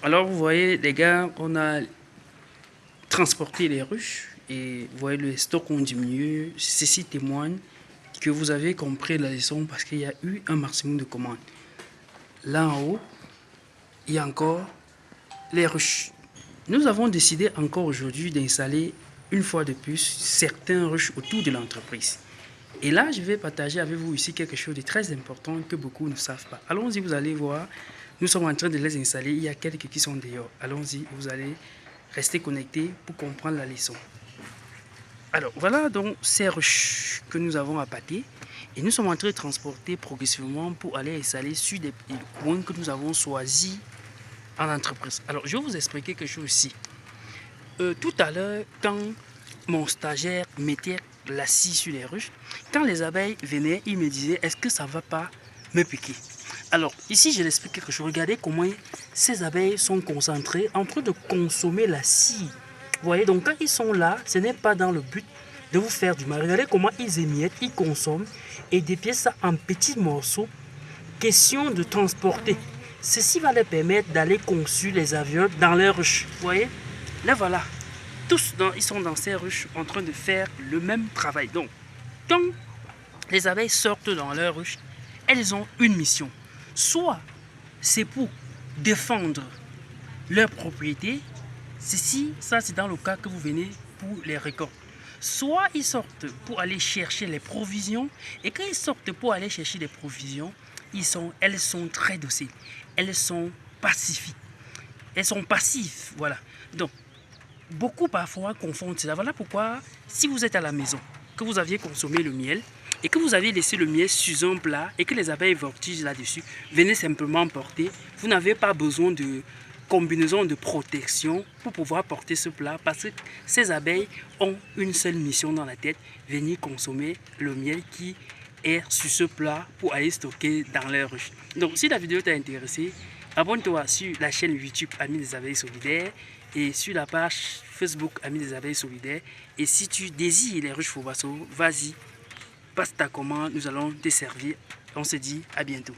Alors vous voyez les gars, on a transporté les ruches et vous voyez le stock ont diminué. Ceci témoigne que vous avez compris la leçon parce qu'il y a eu un maximum de commandes. Là en haut, il y a encore les ruches. Nous avons décidé encore aujourd'hui d'installer une fois de plus certains ruches autour de l'entreprise. Et là, je vais partager avec vous ici quelque chose de très important que beaucoup ne savent pas. Allons-y, vous allez voir. Nous sommes en train de les installer. Il y a quelques qui sont dehors. Allons-y, vous allez rester connectés pour comprendre la leçon. Alors, voilà donc ces ruches que nous avons appâtées. Et nous sommes en train de transporter progressivement pour aller installer sur des points que nous avons choisis en entreprise. Alors, je vais vous expliquer quelque chose ici. Tout à l'heure, quand mon stagiaire mettait la scie sur les ruches, quand les abeilles venaient, il me disait, est-ce que ça ne va pas me piquer? Alors, ici, je l'explique quelque chose. Regardez comment ces abeilles sont concentrées en train de consommer la scie. Vous voyez, donc quand ils sont là, ce n'est pas dans le but de vous faire du mal. Regardez comment ils émiettent, ils consomment et dépiècent ça en petits morceaux. Question de transporter. Ceci va leur permettre d'aller conçu les avions dans leurs ruches. Vous voyez, là voilà. Tous, ils sont dans ces ruches en train de faire le même travail. Donc, quand les abeilles sortent dans leurs ruches, elles ont une mission. Soit c'est pour défendre leur propriété. Ceci, ça c'est dans le cas que vous venez pour les récoltes. Soit ils sortent pour aller chercher les provisions. Et quand ils sortent pour aller chercher les provisions, elles sont très dociles. Elles sont pacifiques. Elles sont passives. Voilà. Donc, beaucoup parfois confondent cela. Voilà pourquoi, si vous êtes à la maison, que vous aviez consommé le miel et que vous aviez laissé le miel sur un plat et que les abeilles voltigent là-dessus, venez simplement porter. Vous n'avez pas besoin de combinaison de protection pour pouvoir porter ce plat parce que ces abeilles ont une seule mission dans la tête, venir consommer le miel qui est sur ce plat pour aller stocker dans leur ruche. Donc si la vidéo t'a intéressé, abonne-toi sur la chaîne YouTube Amis des Abeilles Solidaires et sur la page Facebook Amis des Abeilles Solidaires. Et si tu désires les ruches Fobasso, vas-y, passe ta commande, nous allons te servir. On se dit à bientôt.